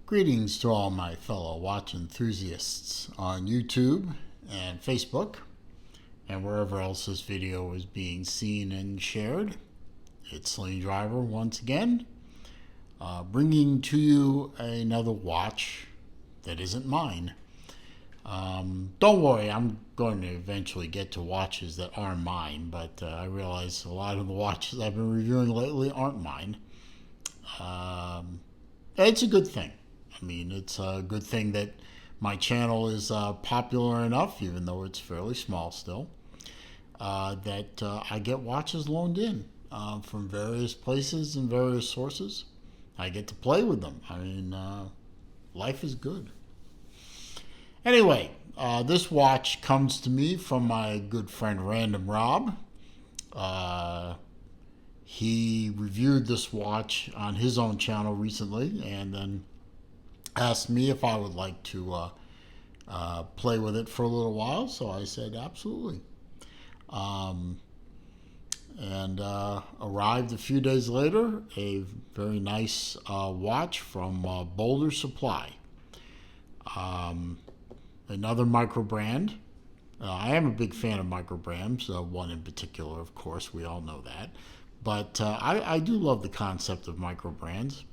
Greetings to all my fellow watch enthusiasts on YouTube and Facebook and wherever else this video is being seen and shared. It's Sling Driver once again, bringing to you another watch that isn't mine. Don't worry, I'm going to eventually get to watches that aren't mine, but I realize a lot of the watches I've been reviewing lately aren't mine. It's a good thing. I mean, it's a good thing that my channel is popular enough, even though it's fairly small still, that I get watches loaned in from various places and various sources. I get to play with them. I mean, life is good. Anyway, this watch comes to me from my good friend Random Rob. He reviewed this watch on his own channel recently and then asked me if I would like to play with it for a little while. So I said absolutely. Arrived a few days later, a very nice watch from Boldr Supply. Another micro brand. I am a big fan of micro brands, one in particular, of course, we all know that. But I do love the concept of micro brands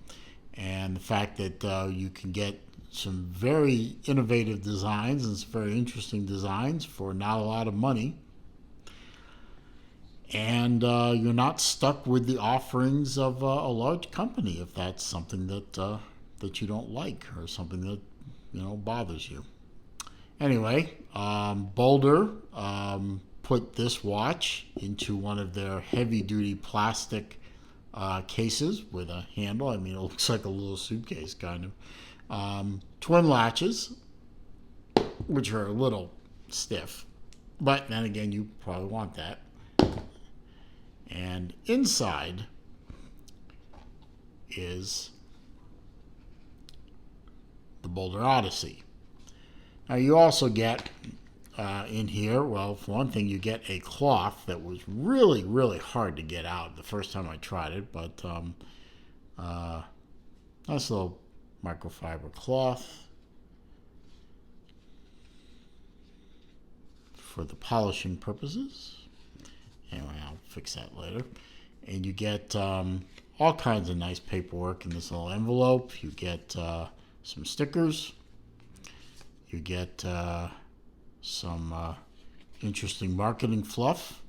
and the fact that you can get some very innovative designs and some very interesting designs for not a lot of money. And you're not stuck with the offerings of a large company if that's something that you don't like or something that bothers you. Anyway, Boldr put this watch into one of their heavy-duty plastic cases with a handle. I mean, it looks like a little suitcase, kind of. Twin latches, which are a little stiff. But then again, you probably want that. And inside is the Boldr Odyssey. Now, you also get in here, well, for one thing, you get a cloth that was really, really hard to get out the first time I tried it, but nice little microfiber cloth for the polishing purposes. Anyway, I'll fix that later. And you get all kinds of nice paperwork in this little envelope. You get some stickers. You get some interesting marketing fluff.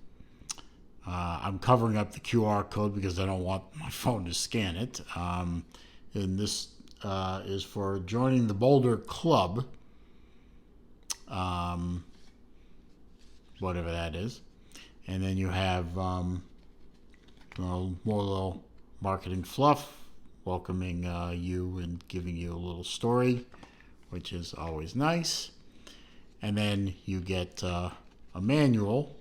I'm covering up the QR code because I don't want my phone to scan it. And this is for joining the Boldr Club, whatever that is. And then you have more little marketing fluff welcoming you and giving you a little story, which is always nice. And then you get a manual,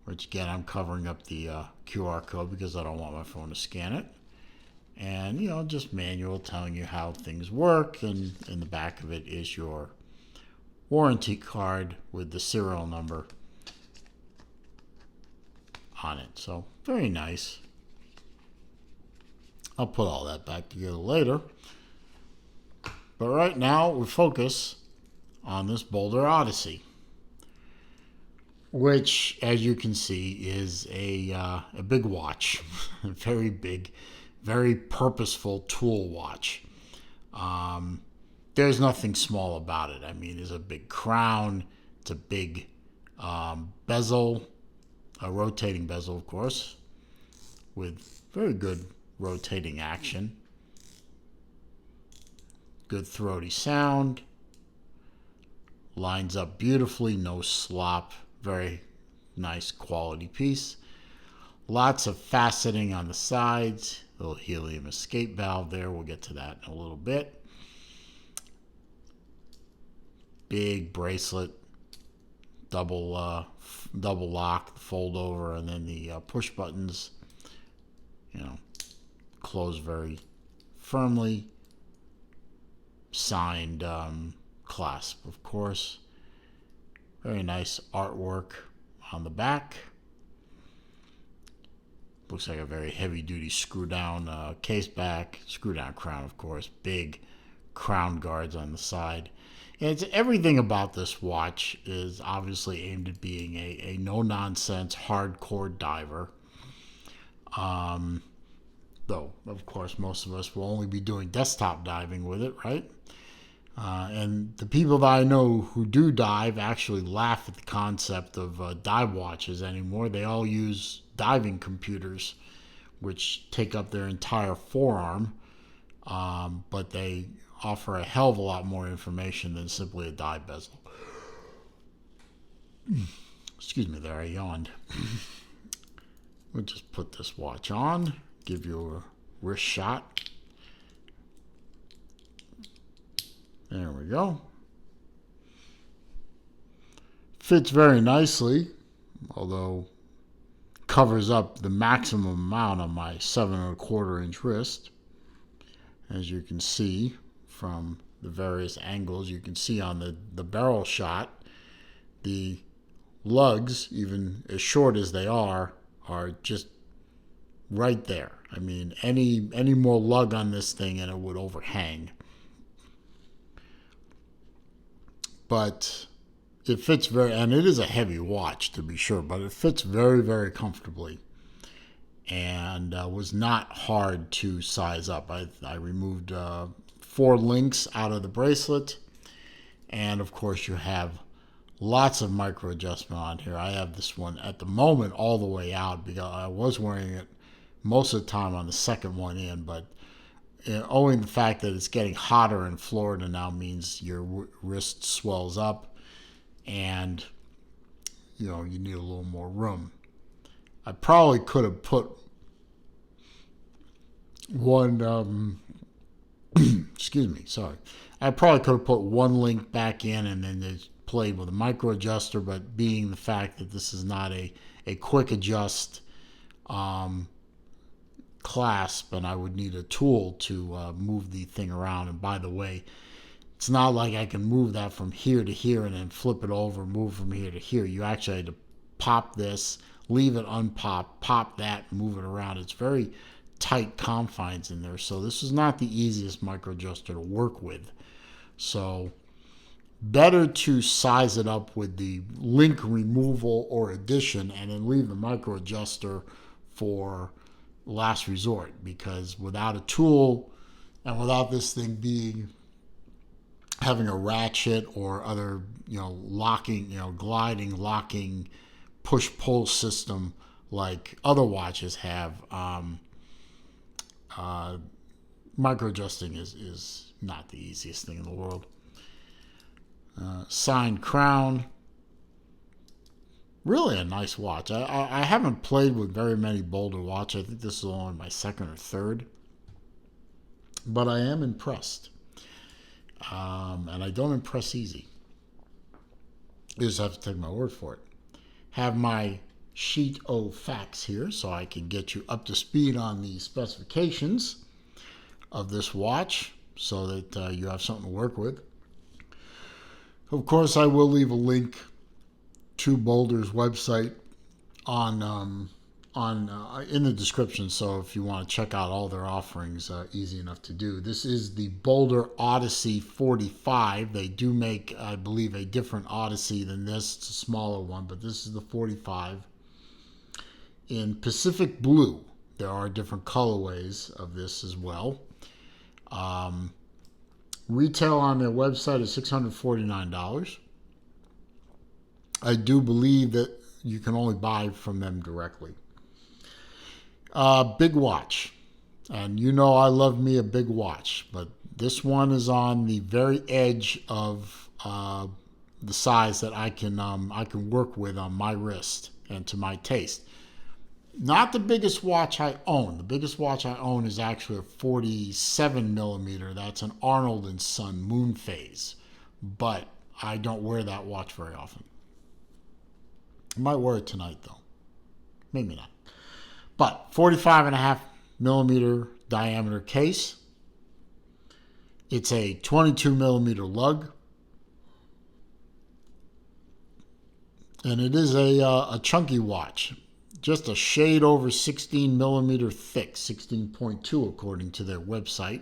which again, I'm covering up the QR code because I don't want my phone to scan it. And, just manual telling you how things work. And in the back of it is your warranty card with the serial number on it. So, very nice. I'll put all that back together later. But right now, we focus on this Boldr Odyssey, which, as you can see, is a big watch, a very big, very purposeful tool watch. There's nothing small about it. I mean, there's a big crown, it's a big bezel, a rotating bezel, of course, with very good rotating action. Good throaty sound. Lines up beautifully, no slop. Very nice quality piece. Lots of faceting on the sides. Little helium escape valve there. We'll get to that in a little bit. Big bracelet. Double lock, fold over, and then the push buttons, close very firmly. Signed clasp, of course. Very nice artwork on the back. Looks like a very heavy-duty screw-down case back. Screw-down crown, of course. Big crown guards on the side. And everything about this watch is obviously aimed at being a no-nonsense, hardcore diver. Though, of course, most of us will only be doing desktop diving with it, right? And the people that I know who do dive actually laugh at the concept of dive watches anymore. They all use diving computers, which take up their entire forearm, but they offer a hell of a lot more information than simply a dive bezel. Excuse me there, I yawned. We'll just put this watch on, give you a wrist shot. There we go. Fits very nicely, although covers up the maximum amount on my 7¼ inch wrist. As you can see from the various angles, you can see on the barrel shot, the lugs, even as short as they are just right there. I mean, any more lug on this thing and it would overhang. But it fits and it is a heavy watch to be sure, but it fits very, very comfortably and was not hard to size up. I removed 4 links out of the bracelet, and of course you have lots of micro adjustment on here. I have this one at the moment all the way out because I was wearing it most of the time on the second one in, but owing the fact that it's getting hotter in Florida now means your wrist swells up and you need a little more room. I probably could have put one excuse me, sorry. I probably could have put one link back in and then just played with a micro adjuster, but being the fact that this is not a quick adjust clasp, and I would need a tool to move the thing around. And by the way, it's not like I can move that from here to here and then flip it over, move from here to here. You actually had to pop this, leave it unpopped, pop that, move it around. It's very tight confines in there, so this is not the easiest micro adjuster to work with. So better to size it up with the link removal or addition and then leave the micro adjuster for last resort, because without a tool and without this thing having a ratchet or other locking, gliding, locking, push-pull system like other watches have, micro adjusting is not the easiest thing in the world. Signed crown. Really a nice watch. I haven't played with very many Boldr watches. I think this is only my second or third. But I am impressed. And I don't impress easy. You just have to take my word for it. Have my sheet of facts here so I can get you up to speed on the specifications of this watch so that you have something to work with. Of course, I will leave a link to Boldr's website in the description, so if you want to check out all their offerings, easy enough to do. This is the Boldr Odyssey 45. They do make, I believe, a different Odyssey than this. It's a smaller one, but this is the 45 in Pacific Blue. There are different colorways of this as well. Retail on their website is $649. I do believe that you can only buy from them directly. Big watch. And I love me a big watch, but this one is on the very edge of the size that I can work with on my wrist and to my taste. Not the biggest watch I own. The biggest watch I own is actually a 47 millimeter. That's an Arnold & Son moon phase. But I don't wear that watch very often. I might wear it tonight, though. Maybe not. But 45.5 millimeter diameter case. It's a 22 millimeter lug. And it is a chunky watch. Just a shade over 16 millimeter thick, 16.2 according to their website.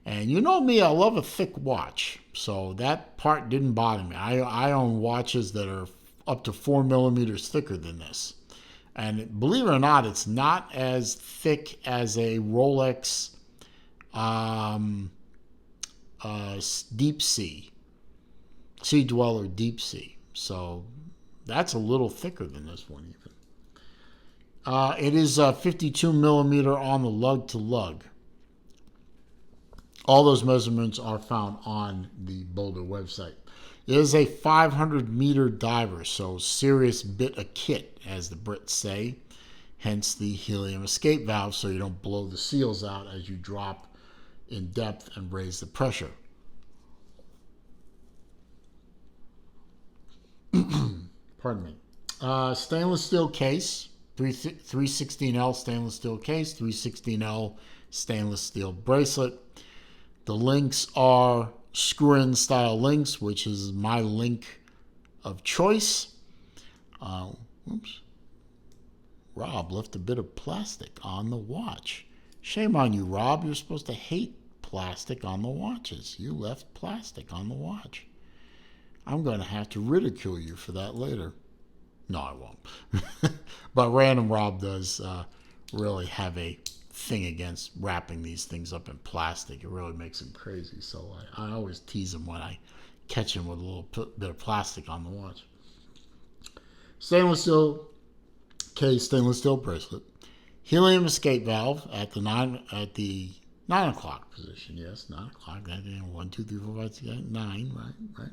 And you know me, I love a thick watch, so that part didn't bother me. I own watches that are up to 4 millimeters thicker than this. And believe it or not, it's not as thick as a Rolex um, Deep Sea, Sea Dweller Deep Sea. So that's a little thicker than this one even. It is 52 millimeter on the lug to lug. All those measurements are found on the Boldr website. It is a 500-meter diver, so serious bit of kit, as the Brits say. Hence the helium escape valve, so you don't blow the seals out as you drop in depth and raise the pressure. Pardon me. Stainless steel case, 316L stainless steel case, 316L stainless steel bracelet. The links are screw-in style links, which is my link of choice. Oops. Rob left a bit of plastic on the watch. Shame on you, Rob. You're supposed to hate plastic on the watches. You left plastic on the watch. I'm going to have to ridicule you for that later. No, I won't. But Random Rob does really have a thing against wrapping these things up in plastic. It really makes him crazy. So I always tease him when I catch him with a little bit of plastic on the watch. Stainless steel case, stainless steel bracelet. Helium escape valve at the 9 o'clock position. Yes, 9 o'clock. 1, 2, 3, 4, 5, 6, 9. Right.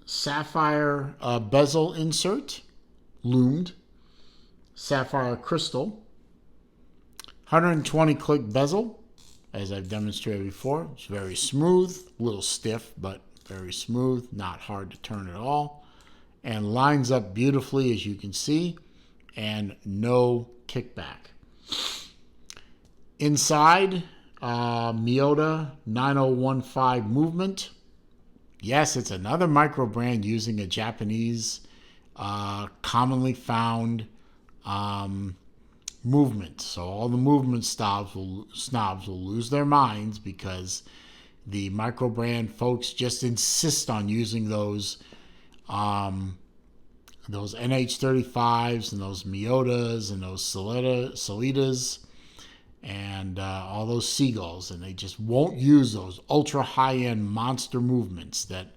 Sapphire bezel insert, loomed. Sapphire crystal. 120 click bezel, as I've demonstrated before. It's very smooth, a little stiff, but very smooth, not hard to turn at all. And lines up beautifully, as you can see, and no kickback. Inside, Miyota 9015 movement. Yes, it's another micro brand using a Japanese commonly found movement. So all the movement snobs will lose their minds because the micro brand folks just insist on using those NH35s and those Miyotas and those Solitas and all those Seagulls, and they just won't use those ultra high-end monster movements that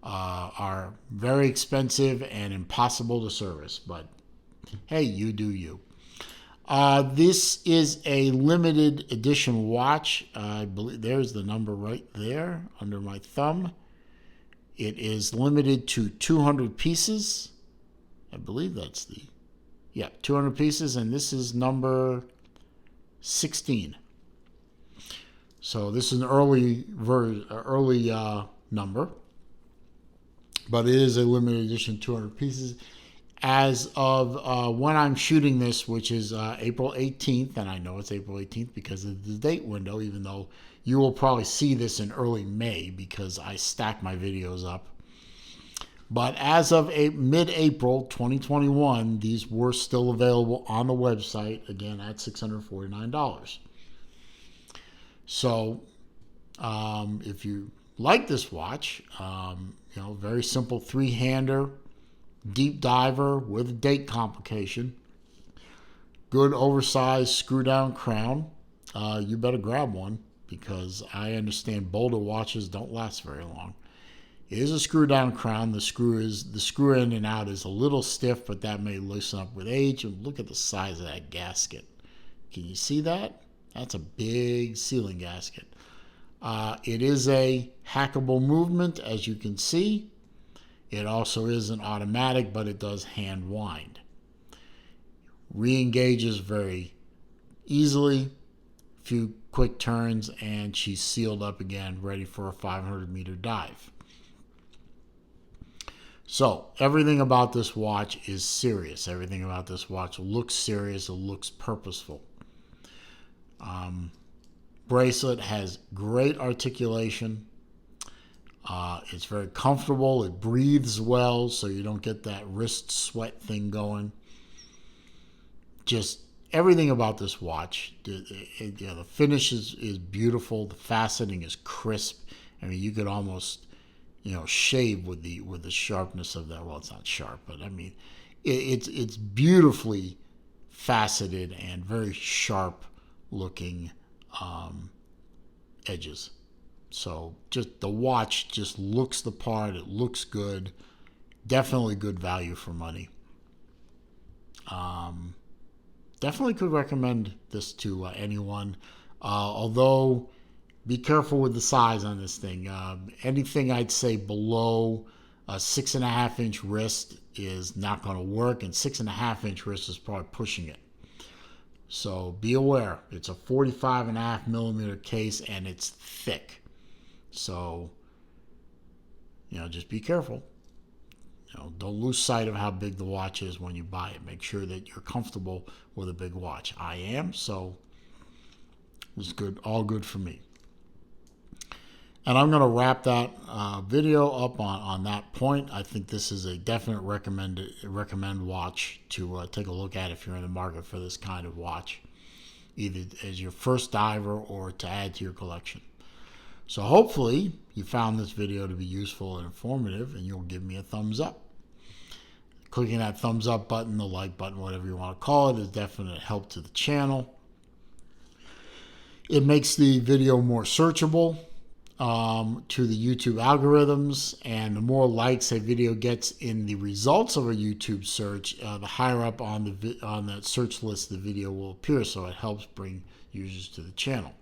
are very expensive and impossible to service. But hey, you do you. This is a limited edition watch. I believe there's the number right there under my thumb. It is limited to 200 pieces. I believe that's 200 pieces, and this is number 16. So this is an early number, but it is a limited edition, 200 pieces. As of when I'm shooting this, which is April 18th, and I know it's April 18th because of the date window, even though you will probably see this in early May because I stack my videos up. But as of mid-April 2021, these were still available on the website, again, at $649. So if you like this watch, very simple three-hander, deep diver with a date complication, good oversized screw-down crown, you better grab one because I understand Boldr watches don't last very long. It is a screw-down crown. The screw in and out is a little stiff, but that may loosen up with age. And look at the size of that gasket. Can you see that? That's a big sealing gasket. It is a hackable movement, as you can see. It also is an automatic, but it does hand wind. Re-engages very easily. A few quick turns, and she's sealed up again, ready for a 500-meter dive. So everything about this watch is serious. Everything about this watch looks serious. It looks purposeful. Bracelet has great articulation. It's very comfortable. It breathes well, so you don't get that wrist sweat thing going. Just everything about this watch, the finish is beautiful. The faceting is crisp. I mean, you could almost, shave with the sharpness of that. Well, it's not sharp, but I mean, it's beautifully faceted and very sharp looking edges. So just the watch just looks the part. It looks good. Definitely good value for money. Definitely could recommend this to anyone. Although, be careful with the size on this thing. Anything I'd say below a 6.5-inch wrist is not going to work, and 6.5-inch wrist is probably pushing it. So be aware. It's a 45.5 millimeter case, and it's thick. So, just be careful. Don't lose sight of how big the watch is when you buy it. Make sure that you're comfortable with a big watch. I am, so it's good, all good for me. And I'm going to wrap that video up on that point. I think this is a definite recommend watch to take a look at if you're in the market for this kind of watch, either as your first diver or to add to your collection. So hopefully you found this video to be useful and informative, and you'll give me a thumbs up. Clicking that thumbs up button, the like button, whatever you want to call it, is definite help to the channel. It makes the video more searchable to the YouTube algorithms, and the more likes a video gets in the results of a YouTube search, the higher up on that search list the video will appear, so it helps bring users to the channel.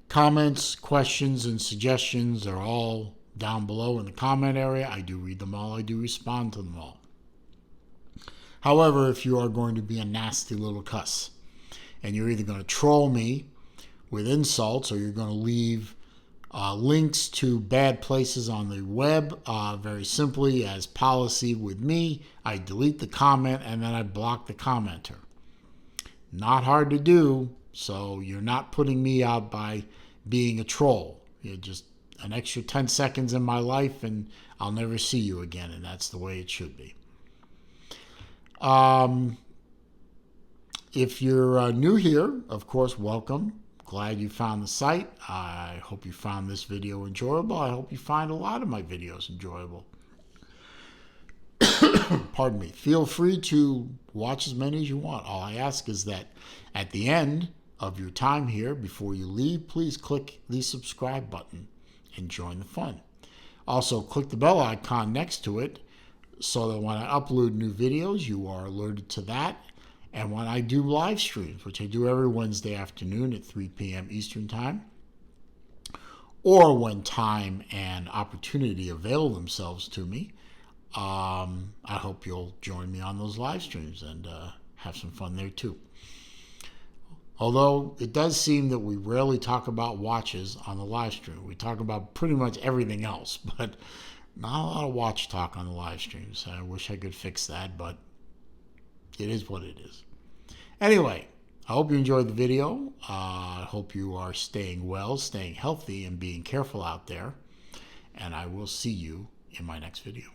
Comments, questions, and suggestions are all down below in the comment area. I do read them all. I do respond to them all. However, if you are going to be a nasty little cuss, and you're either going to troll me with insults, or you're going to leave links to bad places on the web, very simply, as policy with me, I delete the comment and then I block the commenter. Not hard to do, so you're not putting me out by being a troll. You're just an extra 10 seconds in my life and I'll never see you again, and that's the way it should be. If you're new here, of course, welcome. Glad you found the site. I hope you found this video enjoyable. I hope you find a lot of my videos enjoyable. Pardon me. Feel free to watch as many as you want. All I ask is that at the end of your time here, before you leave, please click the subscribe button and join the fun. Also, click the bell icon next to it so that when I upload new videos, you are alerted to that. And when I do live streams, which I do every Wednesday afternoon at 3 p.m. Eastern Time, or when time and opportunity avail themselves to me, I hope you'll join me on those live streams and have some fun there too. Although it does seem that we rarely talk about watches on the live stream. We talk about pretty much everything else, but not a lot of watch talk on the live streams. I wish I could fix that, but it is what it is. Anyway, I hope you enjoyed the video. I hope you are staying well, staying healthy, and being careful out there. And I will see you in my next video.